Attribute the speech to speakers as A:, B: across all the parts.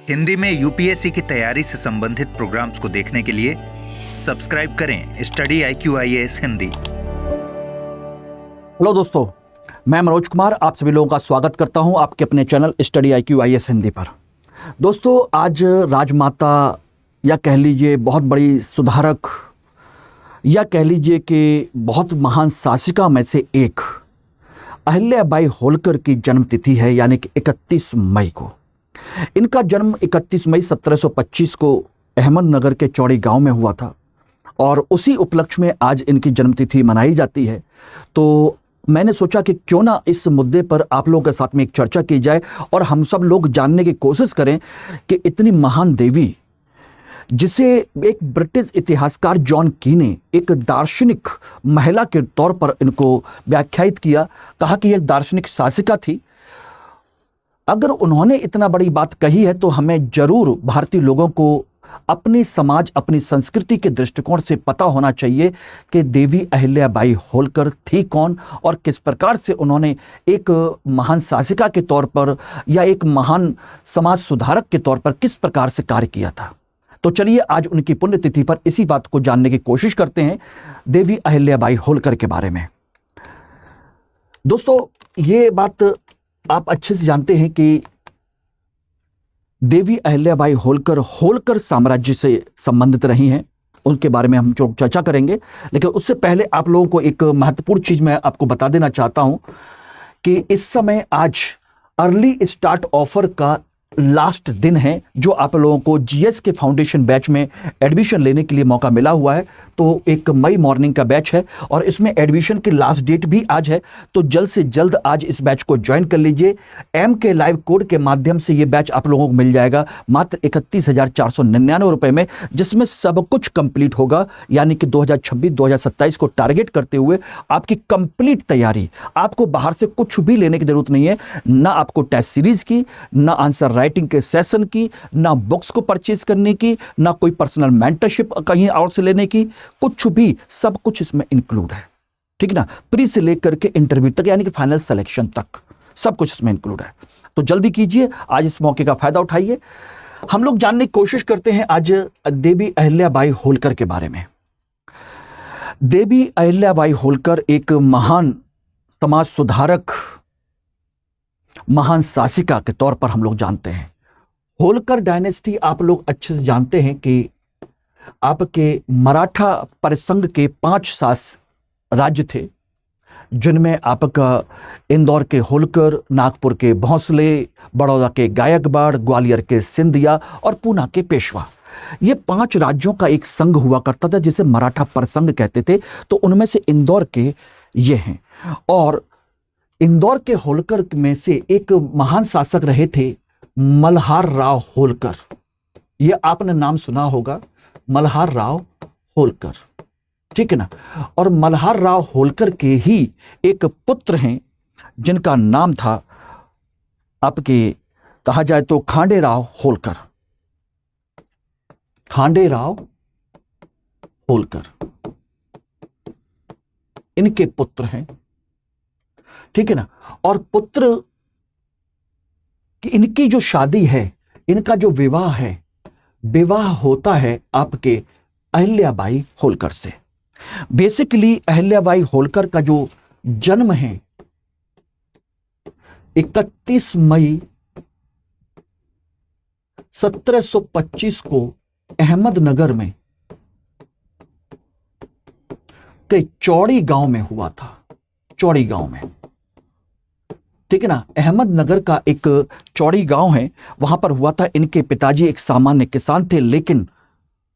A: हिंदी में यूपीएससी की तैयारी से संबंधित प्रोग्राम्स को देखने के लिए सब्सक्राइब करें study IQ IAS Hindi.
B: Hello दोस्तों, मैं मनोज कुमार आप सभी लोगों का स्वागत करता हूं आपके अपने channel study IQ IAS Hindi पर। दोस्तों, आज राजमाता या कह लीजिए बहुत बड़ी सुधारक या कह लीजिए कि बहुत महान शासिका में से एक अहिल्याबाई होलकर की जन्मतिथि है, यानी कि 31 मई को। इनका जन्म 31 मई 1725 को अहमदनगर के चौड़ी गांव में हुआ था और उसी उपलक्ष्य में आज इनकी जन्मतिथि मनाई जाती है। तो मैंने सोचा कि क्यों ना इस मुद्दे पर आप लोगों के साथ में एक चर्चा की जाए और हम सब लोग जानने की कोशिश करें कि इतनी महान देवी, जिसे एक ब्रिटिश इतिहासकार जॉन की ने एक दार्शनिक महिला के तौर पर इनको व्याख्यायित किया, कहा कि एक दार्शनिक शासिका थी। अगर उन्होंने इतना बड़ी बात कही है तो हमें जरूर भारतीय लोगों को अपनी समाज, अपनी संस्कृति के दृष्टिकोण से पता होना चाहिए कि देवी अहिल्याबाई होलकर थी कौन और किस प्रकार से उन्होंने एक महान शासिका के तौर पर या एक महान समाज सुधारक के तौर पर किस प्रकार से कार्य किया था। तो चलिए आज उनकी पुण्यतिथि पर इसी बात को जानने की कोशिश करते हैं, देवी अहिल्याबाई होलकर के बारे में। दोस्तों, ये बात आप अच्छे से जानते हैं कि देवी अहिल्याबाई होलकर होलकर साम्राज्य से संबंधित रही हैं। उनके बारे में हम जो चर्चा करेंगे, लेकिन उससे पहले आप लोगों को एक महत्वपूर्ण चीज मैं आपको बता देना चाहता हूं कि इस समय आज अर्ली स्टार्ट ऑफर का लास्ट दिन है, जो आप लोगों को जीएस के फाउंडेशन बैच में एडमिशन लेने के लिए मौका मिला हुआ है। तो एक मई मॉर्निंग का बैच है और इसमें एडमिशन की लास्ट डेट भी आज है। तो जल्द से जल्द आज इस बैच को ज्वाइन कर लीजिए। MK लाइव कोड के माध्यम से ये बैच आप लोगों को मिल जाएगा मात्र 31,499 रुपए में, जिसमें सब कुछ कंप्लीट होगा। यानी कि 2026-2027 को टारगेट करते हुए आपकी कंप्लीट तैयारी, आपको बाहर से कुछ भी लेने की जरूरत नहीं है, ना आपको टेस्ट सीरीज की, ना आंसर राइटिंग के सेशन की, ना बुक्स को परचेज करने की, ना कोई पर्सनल मेंटरशिप कहीं और से लेने की, कुछ भी, सब कुछ इसमें इंक्लूड है। ठीक ना, प्री से लेकर के इंटरव्यू तक, यानी कि फाइनल सिलेक्शन तक सब कुछ इसमें इंक्लूड है। तो जल्दी कीजिए, आज इस मौके का फायदा उठाइए। हम लोग जानने की कोशिश करते हैं आज देवी अहिल्याबाई होलकर के बारे में। देवी अहिल्याबाई होलकर एक महान समाज सुधारक, महान शासिका के तौर पर हम लोग जानते हैं। होलकर डायनेस्टी आप लोग अच्छे से जानते हैं कि आपके मराठा परिसंघ के 5 राज्य थे, जिनमें आपका इंदौर के होलकर, नागपुर के भोंसले, बड़ौदा के गायकवाड़, ग्वालियर के सिंधिया और पूना के पेशवा। ये 5 राज्यों का एक संघ हुआ करता था जिसे मराठा परिसंघ कहते थे। तो उनमें से इंदौर के ये हैं। और इंदौर के होलकर में से एक महान शासक रहे थे मल्हार राव होलकर। ये आपने नाम सुना होगा, मल्हार राव होलकर। ठीक है ना। और मल्हार राव होलकर के ही एक पुत्र हैं जिनका नाम था आपके, कहा जाए तो खांडे राव होलकर। खांडे राव होलकर इनके पुत्र हैं। ठीक है ना। और पुत्र की इनकी जो शादी है, इनका जो विवाह है, विवाह होता है आपके अहिल्याबाई होलकर से। बेसिकली अहिल्याबाई होलकर का जो जन्म है 31 मई 1725 को अहमदनगर में के चौड़ी गांव में हुआ था। चौड़ी गांव में, ठीक है ना, अहमदनगर का एक चौड़ी गांव है, वहां पर हुआ था। इनके पिताजी एक सामान्य किसान थे, लेकिन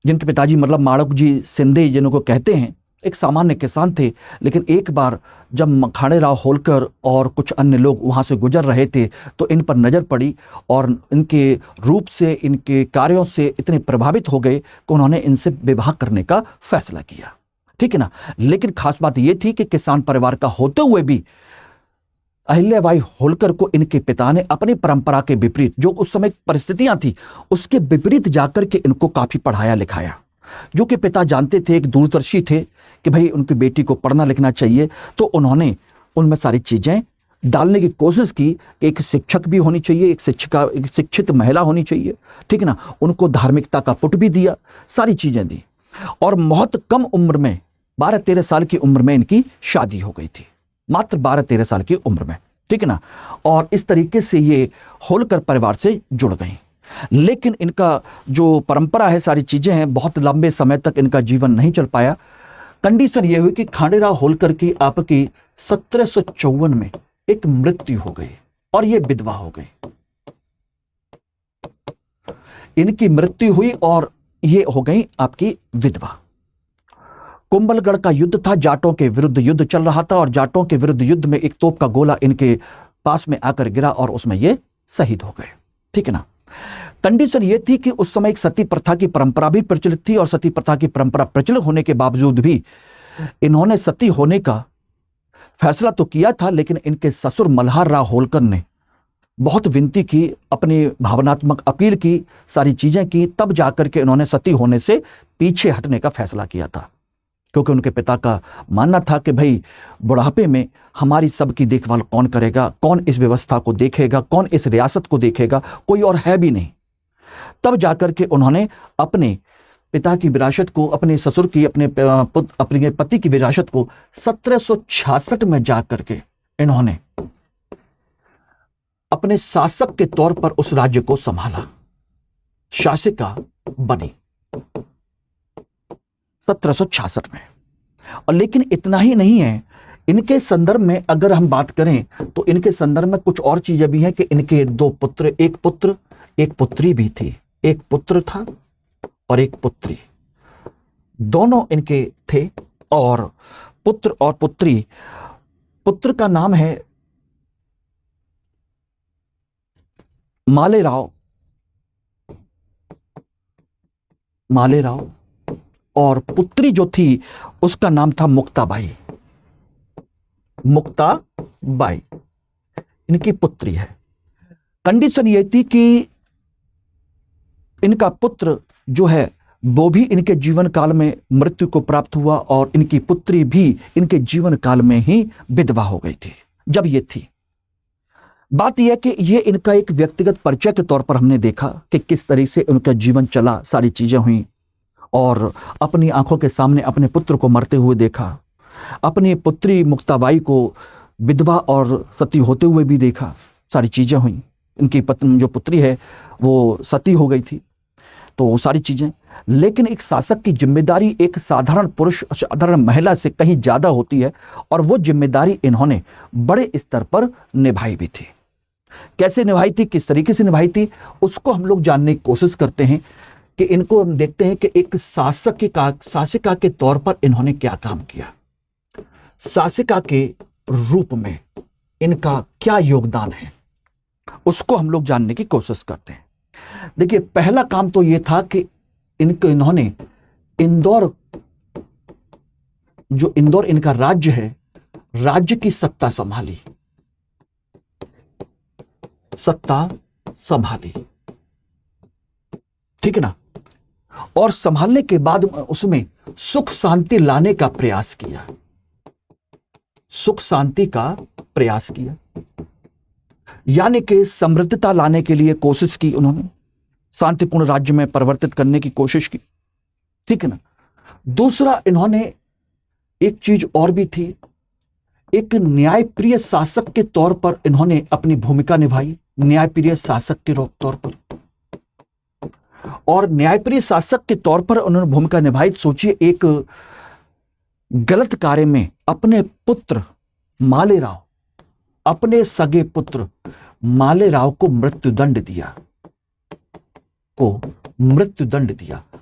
B: जिनके पिताजी मतलब माड़क जी सिंधे जिनको कहते हैं, एक सामान्य किसान थे। लेकिन एक बार जब खांडे राव होलकर और कुछ अन्य लोग वहां से गुजर रहे थे तो इन पर नजर पड़ी और इनके रूप से, इनके कार्यों से इतने प्रभावित हो गए कि उन्होंने इनसे विवाह करने का फैसला किया। ठीक है ना। लेकिन खास बात यह थी कि किसान परिवार का होते हुए भी अहिल्याबाई होलकर को इनके पिता ने अपनी परंपरा के विपरीत, जो उस समय परिस्थितियां थी उसके विपरीत जाकर के इनको काफी पढ़ाया लिखाया। जो कि पिता जानते थे, एक दूरदर्शी थे कि भाई उनकी बेटी को पढ़ना लिखना चाहिए, तो उन्होंने उनमें सारी चीजें डालने की कोशिश की कि एक शिक्षक भी होनी चाहिए, एक शिक्षित महिला होनी चाहिए, ठीक है ना। उनको धार्मिकता का पुट भी दिया, सारी चीज़ें दी। और बहुत कम उम्र में 12-13 साल की उम्र में इनकी शादी हो गई थी, मात्र 12-13 साल की उम्र में, ठीक है ना। और इस तरीके से ये होलकर परिवार से जुड़ गई। लेकिन इनका जो परंपरा है, सारी चीज़ें हैं, बहुत लंबे समय तक इनका जीवन नहीं चल पाया। कंडीशन ये हुई कि खांडेराव होलकर की आपकी 1754 में एक मृत्यु हो गई और ये विधवा हो गई। इनकी मृत्यु हुई और ये हो गई आपकी विधवा। कुंभलगढ़ का युद्ध था, जाटों के विरुद्ध युद्ध चल रहा था और जाटों के विरुद्ध युद्ध में एक तोप का गोला इनके पास में आकर गिरा और उसमें ये शहीद हो गए, ठीक है ना। कंडीशन ये थी कि उस समय एक सती प्रथा की परंपरा भी प्रचलित थी और सती प्रथा की परंपरा प्रचलित होने के बावजूद भी इन्होंने सती होने का फैसला तो किया था, लेकिन इनके ससुर मल्हार राव होलकर ने बहुत विनती की, अपनी भावनात्मक अपील की, सारी चीजें की, तब जाकर के इन्होंने सती होने से पीछे हटने का फैसला किया था। क्योंकि उनके पिता का मानना था कि भाई बुढ़ापे में हमारी सबकी देखभाल कौन करेगा, कौन इस व्यवस्था को देखेगा, कौन इस रियासत को देखेगा, कोई और है भी नहीं। तब जाकर के उन्होंने अपने पिता की विरासत को, अपने ससुर की, अपने पति की विरासत को 1766 में जाकर के इन्होंने अपने शासक के तौर पर उस राज्य को संभाला, शासिका बनी 1766 में। और लेकिन इतना ही नहीं है, इनके संदर्भ में अगर हम बात करें तो इनके संदर्भ में कुछ और चीजें भी हैं कि इनके 2 पुत्र, एक पुत्री भी थी। एक पुत्र था और एक पुत्री, दोनों इनके थे। और पुत्र और पुत्री, पुत्र का नाम है मालेराव और पुत्री जो थी उसका नाम था मुक्ताबाई। इनकी पुत्री है। कंडीशन ये थी कि इनका पुत्र जो है वो भी इनके जीवन काल में मृत्यु को प्राप्त हुआ और इनकी पुत्री भी इनके जीवन काल में ही विधवा हो गई थी जब ये थी। बात यह है कि ये इनका एक व्यक्तिगत परिचय के तौर पर हमने देखा कि किस तरह से उनका जीवन चला, सारी चीजें हुई और अपनी आंखों के सामने अपने पुत्र को मरते हुए देखा, अपनी पुत्री मुक्ताबाई को विधवा और सती होते हुए भी देखा, सारी चीजें हुई। इनकी जो पुत्री है वो सती हो गई थी, तो वो सारी चीजें। लेकिन एक शासक की जिम्मेदारी एक साधारण पुरुष, साधारण महिला से कहीं ज्यादा होती है और वो जिम्मेदारी इन्होंने बड़े स्तर पर निभाई भी थी। कैसे निभाई थी, किस तरीके से निभाई थी, उसको हम लोग जानने की कोशिश करते हैं कि इनको हम देखते हैं कि एक शासिका के तौर पर इन्होंने क्या काम किया, शासिका के रूप में इनका क्या योगदान है, उसको हम लोग जानने की कोशिश करते हैं। देखिए, पहला काम तो यह था कि इन्होंने इंदौर, जो इंदौर इनका राज्य है, राज्य की सत्ता संभाली, ठीक है ना। और संभालने के बाद उसमें सुख शांति लाने का प्रयास किया, सुख शांति का प्रयास किया, यानी कि समृद्धता लाने के लिए कोशिश की उन्होंने, शांतिपूर्ण राज्य में परिवर्तित करने की कोशिश की, ठीक है ना। दूसरा, इन्होंने एक चीज और भी थी, एक न्यायप्रिय शासक के तौर पर इन्होंने अपनी भूमिका निभाई, न्यायप्रिय शासक के तौर पर। और न्यायप्रिय शासक के तौर पर उन्होंने भूमिका निभाई। सोचिए, एक गलत कार्य में अपने पुत्र मालेराव, अपने सगे पुत्र मालेराव को मृत्युदंड दिया,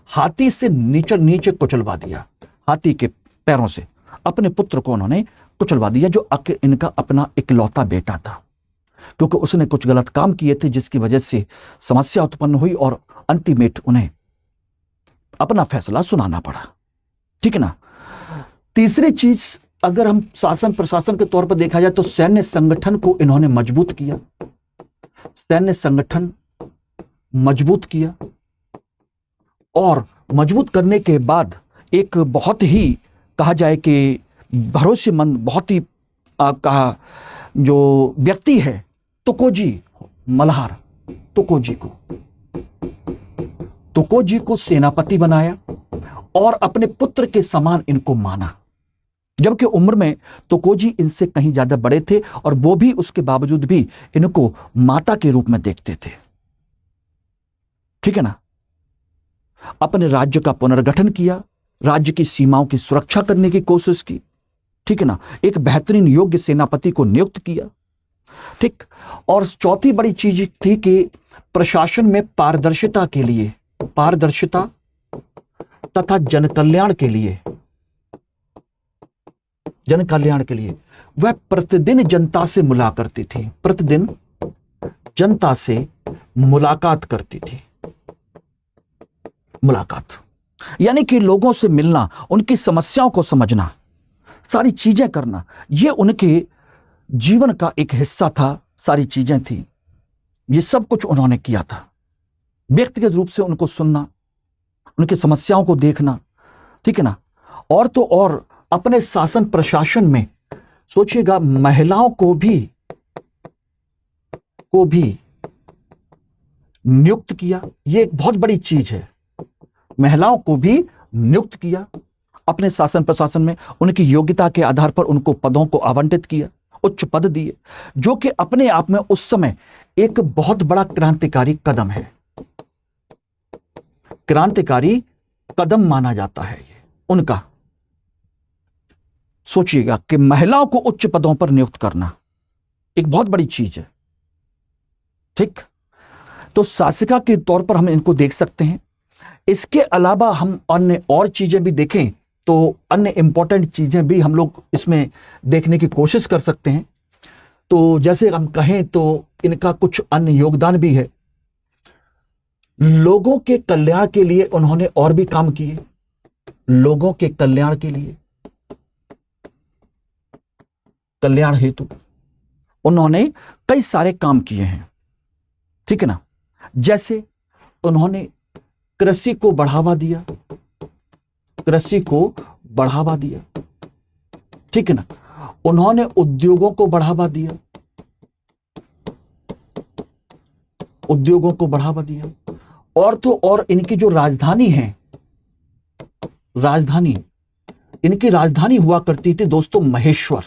B: हाथी से नीचे कुचलवा दिया, हाथी के पैरों से अपने पुत्र को उन्होंने कुचलवा दिया, जो इनका अपना इकलौता बेटा था, क्योंकि उसने कुछ गलत काम किए थे जिसकी वजह से समस्या उत्पन्न हुई और अल्टीमेट उन्हें अपना फैसला सुनाना पड़ा, ठीक है ना। तीसरी चीज, अगर हम शासन प्रशासन के तौर पर देखा जाए तो सैन्य संगठन को इन्होंने मजबूत किया, सैन्य संगठन मजबूत किया। और मजबूत करने के बाद एक बहुत ही, कहा जाए कि भरोसेमंद, बहुत ही कहा जो व्यक्ति है तुकोजी मल्हार, तुकोजी को सेनापति बनाया और अपने पुत्र के समान इनको माना, जबकि उम्र में तुकोजी इनसे कहीं ज्यादा बड़े थे और वो भी उसके बावजूद भी इनको माता के रूप में देखते थे। ठीक है ना। अपने राज्य का पुनर्गठन किया, राज्य की सीमाओं की सुरक्षा करने की कोशिश की। ठीक है ना। एक बेहतरीन योग्य सेनापति को नियुक्त किया। ठीक। और चौथी बड़ी चीज थी कि प्रशासन में पारदर्शिता के लिए, पारदर्शिता तथा जनकल्याण के लिए वह प्रतिदिन जनता से मुलाकात करती थी, प्रतिदिन जनता से मुलाकात करती थी। मुलाकात यानी कि लोगों से मिलना, उनकी समस्याओं को समझना, सारी चीजें करना, यह उनके जीवन का एक हिस्सा था, सारी चीजें थी। ये सब कुछ उन्होंने किया था। व्यक्तिगत रूप से उनको सुनना, उनकी समस्याओं को देखना। ठीक है ना। और तो और अपने शासन प्रशासन में सोचिएगा, महिलाओं को भी नियुक्त किया। यह एक बहुत बड़ी चीज है। महिलाओं को भी नियुक्त किया अपने शासन प्रशासन में, उनकी योग्यता के आधार पर उनको पदों को आवंटित किया, उच्च पद दिए, जो कि अपने आप में उस समय एक बहुत बड़ा क्रांतिकारी कदम है, क्रांतिकारी कदम माना जाता है ये उनका। सोचिएगा कि महिलाओं को उच्च पदों पर नियुक्त करना एक बहुत बड़ी चीज है। ठीक। तो शासिका के तौर पर हम इनको देख सकते हैं। इसके अलावा हम अन्य और चीजें भी देखें तो अन्य इंपॉर्टेंट चीजें भी हम लोग इसमें देखने की कोशिश कर सकते हैं। तो जैसे हम कहें तो इनका कुछ अन्य योगदान भी है। लोगों के कल्याण के लिए उन्होंने और भी काम किए। लोगों के कल्याण के लिए, कल्याण हेतु उन्होंने कई सारे काम किए हैं। ठीक है ना। जैसे उन्होंने कृषि को बढ़ावा दिया, कृषि को बढ़ावा दिया। ठीक है ना। उन्होंने उद्योगों को बढ़ावा दिया, उद्योगों को बढ़ावा दिया। और तो और इनकी जो राजधानी है, इनकी राजधानी हुआ करती थी दोस्तों महेश्वर।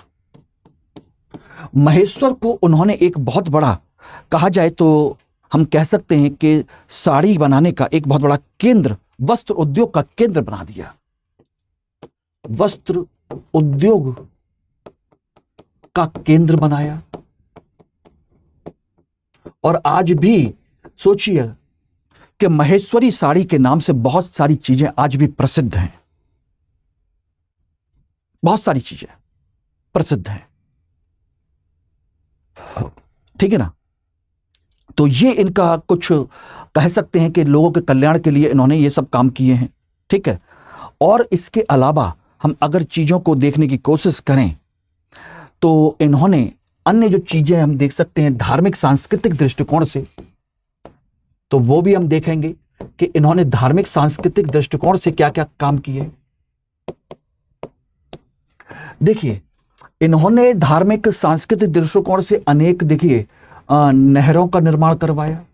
B: महेश्वर को उन्होंने एक बहुत बड़ा, कहा जाए तो हम कह सकते हैं कि साड़ी बनाने का एक बहुत बड़ा केंद्र, वस्त्र उद्योग का केंद्र बना दिया। वस्त्र उद्योग का केंद्र बनाया। और आज भी सोचिए कि महेश्वरी साड़ी के नाम से बहुत सारी चीजें आज भी प्रसिद्ध हैं, बहुत सारी चीजें प्रसिद्ध हैं। ठीक है ना। तो ये इनका कुछ कह सकते हैं कि लोगों के कल्याण के लिए इन्होंने ये सब काम किए हैं। ठीक है। और इसके अलावा हम अगर चीजों को देखने की कोशिश करें तो इन्होंने अन्य जो चीजें हम देख सकते हैं धार्मिक सांस्कृतिक दृष्टिकोण से, तो वो भी हम देखेंगे कि इन्होंने धार्मिक सांस्कृतिक दृष्टिकोण से क्या क्या काम किए। देखिए, इन्होंने धार्मिक सांस्कृतिक दृष्टिकोण से अनेक, देखिए, नहरों का निर्माण करवाया,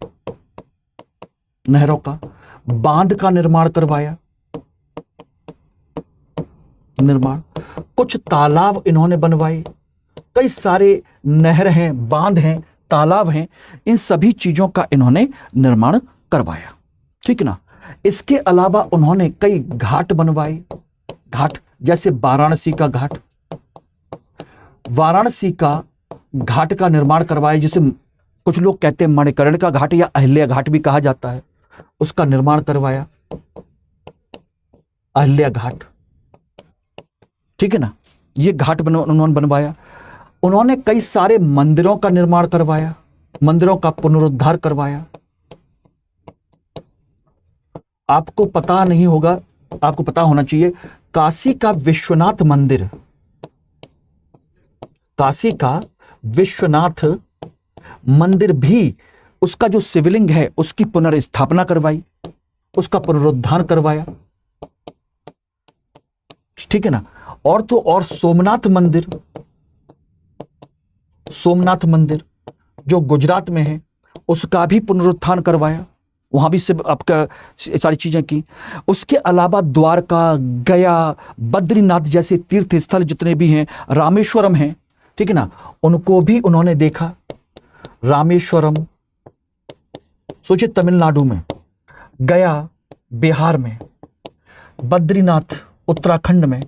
B: नहरों का, बांध का निर्माण करवाया, कुछ तालाब इन्होंने बनवाए, कई सारे नहर हैं, बांध हैं, तालाब हैं, इन सभी चीजों का इन्होंने निर्माण करवाया। ठीक ना। इसके अलावा उन्होंने कई घाट बनवाए, घाट जैसे वाराणसी का घाट, वाराणसी का घाट का निर्माण करवाया, जिसे कुछ लोग कहते हैं मणिकर्ण का घाट या अहिल्या घाट भी कहा जाता है, उसका निर्माण करवाया, अहिल्या घाट। ठीक है ना। ये घाट उन्होंने बनवाया। उन्होंने कई सारे मंदिरों का निर्माण करवाया, मंदिरों का पुनरुद्धार करवाया। आपको पता नहीं होगा, आपको पता होना चाहिए, काशी का विश्वनाथ मंदिर, काशी का विश्वनाथ मंदिर भी, उसका जो शिवलिंग है उसकी पुनर्स्थापना करवाई, उसका पुनरुद्धार करवाया। ठीक है ना। और तो और सोमनाथ मंदिर, सोमनाथ मंदिर जो गुजरात में है उसका भी पुनरुत्थान करवाया, वहाँ भी से आपका सारी चीज़ें की। उसके अलावा द्वारका, गया, बद्रीनाथ जैसे तीर्थ स्थल जितने भी हैं, रामेश्वरम हैं, ठीक है ना, उनको भी उन्होंने देखा। रामेश्वरम सोचिए तमिलनाडु में, गया बिहार में, बद्रीनाथ उत्तराखंड में,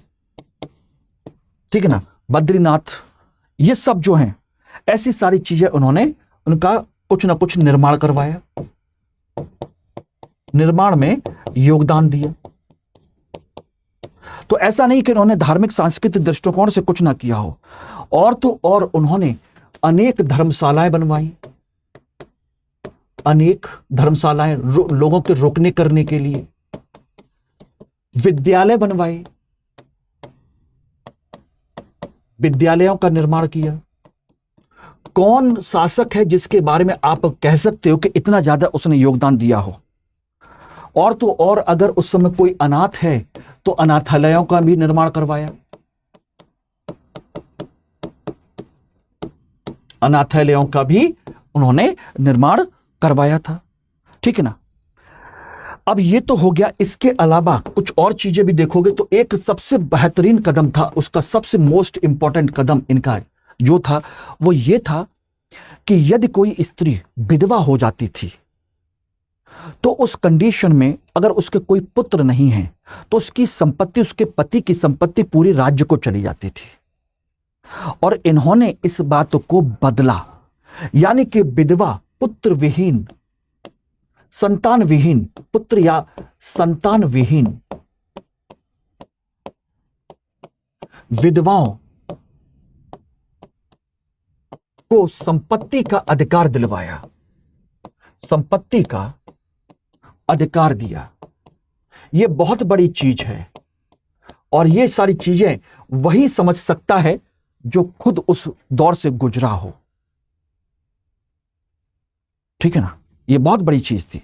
B: ठीक है ना, बद्रीनाथ, ये सब जो हैं ऐसी सारी चीजें उन्होंने उनका कुछ ना कुछ निर्माण करवाया, निर्माण में योगदान दिया। तो ऐसा नहीं कि उन्होंने धार्मिक सांस्कृतिक दृष्टिकोण से कुछ ना किया हो, और तो और उन्होंने अनेक धर्मशालाएं बनवाई, अनेक धर्मशालाएं लोगों के रोकने करने के लिए, विद्यालय बनवाए, विद्यालयों का निर्माण किया। कौन शासक है जिसके बारे में आप कह सकते हो कि इतना ज्यादा उसने योगदान दिया हो? और तो और अगर उस समय कोई अनाथ है तो अनाथालयों का भी निर्माण करवाया, अनाथालयों का भी उन्होंने निर्माण करवाया था, ठीक है ना। अब ये तो हो गया, इसके अलावा कुछ और चीजें भी देखोगे तो एक सबसे बेहतरीन कदम था, उसका सबसे मोस्ट इंपॉर्टेंट कदम इनका जो था वो ये था कि यदि कोई स्त्री विधवा हो जाती थी तो उस कंडीशन में अगर उसके कोई पुत्र नहीं है तो उसकी संपत्ति, उसके पति की संपत्ति पूरी राज्य को चली जाती थी। और इन्होंने इस बात को बदला, यानी कि विधवा, पुत्र विहीन, संतान विहीन, पुत्र या संतान विहीन विधवाओं को संपत्ति का अधिकार दिलवाया, संपत्ति का अधिकार दिया। यह बहुत बड़ी चीज है, और ये सारी चीजें वही समझ सकता है जो खुद उस दौर से गुजरा हो, ठीक है ना। ये बहुत बड़ी चीज थी,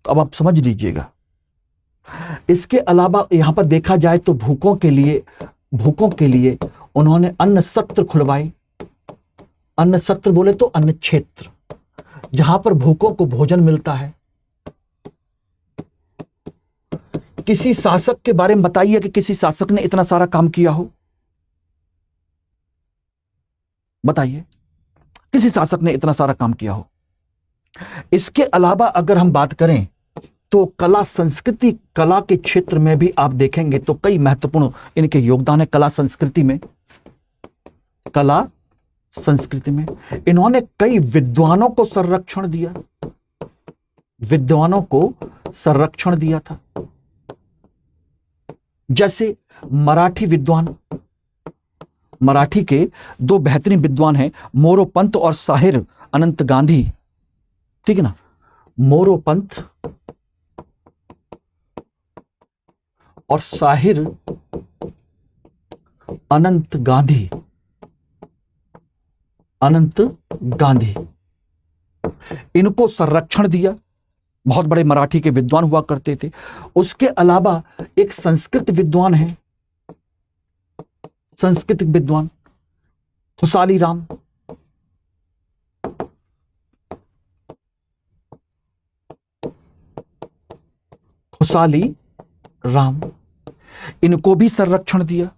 B: तो अब आप समझ लीजिएगा। इसके अलावा यहां पर देखा जाए तो भूखों के लिए उन्होंने अन्न सत्र खुलवाए। अन्न सत्र बोले तो अन्न क्षेत्र, जहां पर भूखों को भोजन मिलता है। किसी शासक के बारे में बताइए कि किसी शासक ने इतना सारा काम किया हो, बताइए किसी शासक ने इतना सारा काम किया हो। इसके अलावा अगर हम बात करें तो कला संस्कृति, कला के क्षेत्र में भी आप देखेंगे तो कई महत्वपूर्ण इनके योगदान है। कला संस्कृति में, कला संस्कृति में इन्होंने कई विद्वानों को संरक्षण दिया, विद्वानों को संरक्षण दिया था। जैसे मराठी विद्वान, मराठी के दो बेहतरीन विद्वान हैं, मोरोपंत और साहिर अनंत गांधी, ठीक है ना। मोरोपंत और साहिर अनंत गांधी, अनंत गांधी, इनको संरक्षण दिया। बहुत बड़े मराठी के विद्वान हुआ करते थे। उसके अलावा एक संस्कृत विद्वान है, संस्कृत विद्वान खुशाली राम, खुशाली राम, इनको भी संरक्षण दिया।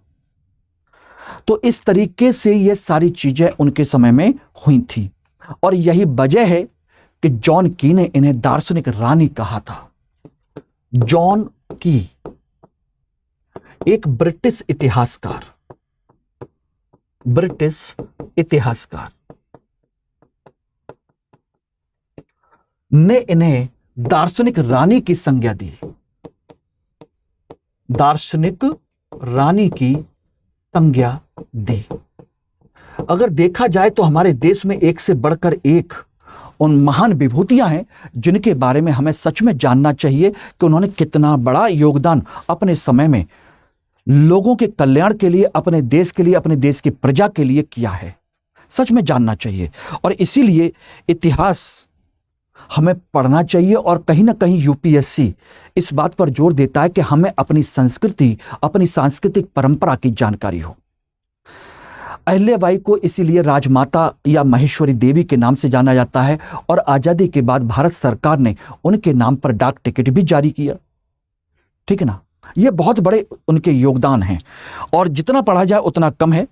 B: तो इस तरीके से ये सारी चीजें उनके समय में हुई थी, और यही वजह है कि जॉन की ने इन्हें दार्शनिक रानी कहा था। जॉन की, एक ब्रिटिश इतिहासकार, ब्रिटिश इतिहासकार ने इन्हें दार्शनिक रानी की संज्ञा दी, दार्शनिक रानी की संज्ञा दी। अगर देखा जाए तो हमारे देश में एक से बढ़कर एक उन महान विभूतियां हैं जिनके बारे में हमें सच में जानना चाहिए कि उन्होंने कितना बड़ा योगदान अपने समय में लोगों के कल्याण के लिए, अपने देश के लिए, अपने देश की प्रजा के लिए किया है। सच में जानना चाहिए, और इसीलिए इतिहास हमें पढ़ना चाहिए। और कहीं ना कहीं यूपीएससी इस बात पर जोर देता है कि हमें अपनी संस्कृति, अपनी सांस्कृतिक परंपरा की जानकारी हो। अहिल्याबाई को इसीलिए राजमाता या महेश्वरी देवी के नाम से जाना जाता है और आजादी के बाद भारत सरकार ने उनके नाम पर डाक टिकट भी जारी किया। ठीक है ना, ये बहुत बड़े उनके योगदान हैं और जितना पढ़ा जाए उतना कम है।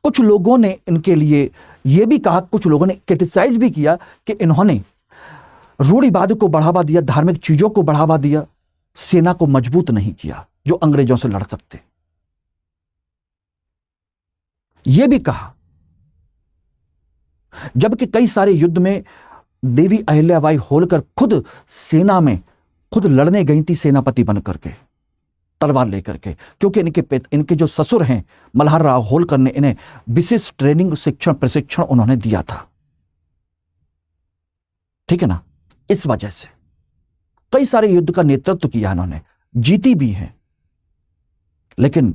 B: कुछ लोगों ने इनके लिए ये भी कहा, कुछ लोगों ने क्रिटिसाइज भी किया कि इन्होंने रूढ़िवाद को बढ़ावा दिया, धार्मिक चीजों को बढ़ावा दिया, सेना को मजबूत नहीं किया जो अंग्रेजों से लड़ सकते। यह भी कहा, जबकि कई सारे युद्ध में देवी अहिल्याबाई होलकर खुद सेना में खुद लड़ने गई थी, सेनापति बनकर के, तलवार लेकर के, क्योंकि इनके जो ससुर हैं मल्हार राव होलकर ने इन्हें विशेष ट्रेनिंग प्रशिक्षण उन्होंने दिया था। ठीक है ना, इस वजह से कई सारे युद्ध का नेतृत्व किया इन्होंने, जीती भी है। लेकिन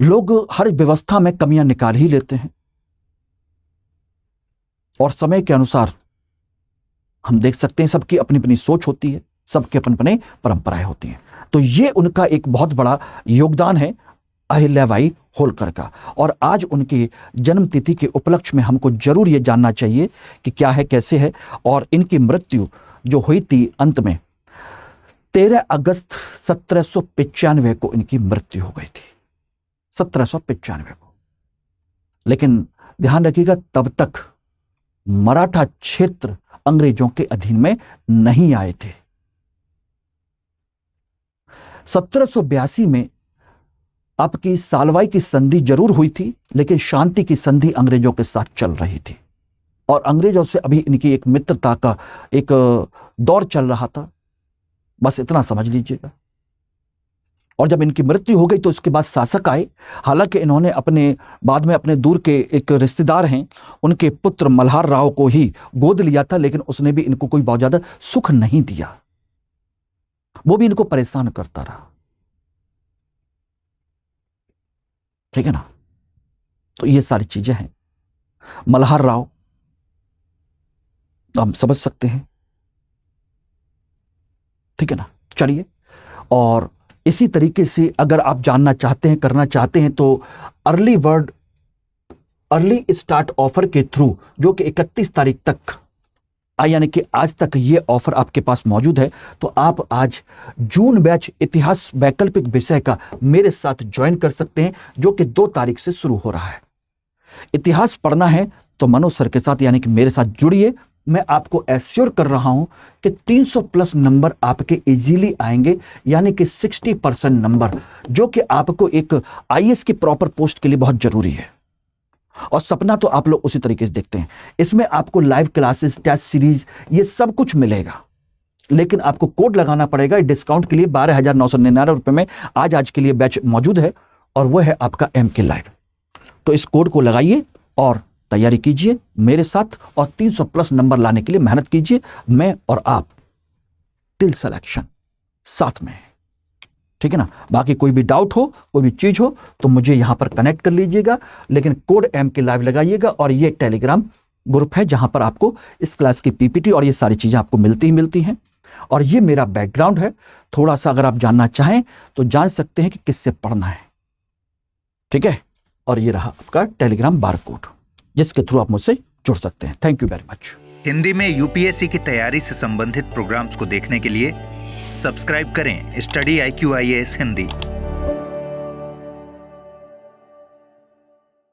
B: लोग हर व्यवस्था में कमियां निकाल ही लेते हैं और समय के अनुसार हम देख सकते हैं सबकी अपनी अपनी सोच होती है, सबके अपने अपने परंपराएं होती हैं। तो ये उनका एक बहुत बड़ा योगदान है अहिल्याबाई होलकर का। और आज उनकी जन्मतिथि के उपलक्ष्य में हमको जरूर ये जानना चाहिए कि क्या है, कैसे है। और इनकी मृत्यु जो हुई थी अंत में 13 अगस्त 1795 को इनकी मृत्यु हो गई थी, 1795 को। लेकिन ध्यान रखिएगा, तब तक मराठा क्षेत्र अंग्रेजों के अधीन में नहीं आए थे। 1782 में आपकी सालवाई की संधि जरूर हुई थी, लेकिन शांति की संधि अंग्रेजों के साथ चल रही थी और अंग्रेजों से अभी इनकी एक मित्रता का एक दौर चल रहा था, बस इतना समझ लीजिएगा। और जब इनकी मृत्यु हो गई तो इसके बाद शासक आए। हालांकि इन्होंने बाद में अपने दूर के एक रिश्तेदार हैं उनके पुत्र मल्हार राव को ही गोद लिया था, लेकिन उसने भी इनको कोई बहुत ज्यादा सुख नहीं दिया, वो भी इनको परेशान करता रहा। ठीक है ना, तो ये सारी चीजें हैं। मल्हार राव हम समझ सकते हैं। ठीक है ना, चलिए। और इसी तरीके से अगर आप जानना चाहते हैं, करना चाहते हैं, तो अर्ली स्टार्ट ऑफर के थ्रू, जो कि 31 तारीख तक यानी कि आज तक ये ऑफर आपके पास मौजूद है, तो आप आज जून बैच इतिहास वैकल्पिक विषय का मेरे साथ ज्वाइन कर सकते हैं, जो कि 2 तारीख से शुरू हो रहा है। इतिहास पढ़ना है तो मनोज सर के साथ यानी कि मेरे साथ जुड़िए। मैं आपको एश्योर कर रहा हूं कि 300 प्लस नंबर आपके इजीली आएंगे, यानी कि 60% नंबर, जो कि आपको एक आईएएस की प्रॉपर पोस्ट के लिए बहुत जरूरी है। और सपना तो आप लोग उसी तरीके से देखते हैं। इसमें आपको लाइव क्लासेस, टेस्ट सीरीज, ये सब कुछ मिलेगा, लेकिन आपको कोड लगाना पड़ेगा। डिस्काउंट के लिए 12,999 रुपए में आज के लिए बैच मौजूद है और वह है आपका MK लाइव। तो इस कोड को लगाइए और तैयारी कीजिए मेरे साथ और 300 प्लस नंबर लाने के लिए मेहनत कीजिए। मैं और आप टिल सिलेक्शन साथ में है। ठीक है ना। बाकी कोई भी डाउट हो, कोई भी चीज हो, तो मुझे यहां पर कनेक्ट कर लीजिएगा, लेकिन कोड MK लाइव लगाइएगा। और ये टेलीग्राम ग्रुप है जहां पर आपको इस क्लास की PPT और ये सारी चीजें आपको मिलती हैं। और ये मेरा बैकग्राउंड है, थोड़ा सा अगर आप जानना चाहें तो जान सकते हैं कि किससे पढ़ना है। ठीक है। और ये रहा आपका टेलीग्राम बारकोड, जिसके थ्रू आप मुझसे जुड़ सकते हैं। Thank you very much.
A: Hindi में UPSC की तैयारी से संबंधित प्रोग्राम्स को देखने के लिए सब्सक्राइब करें स्टडी IQ IAS हिंदी।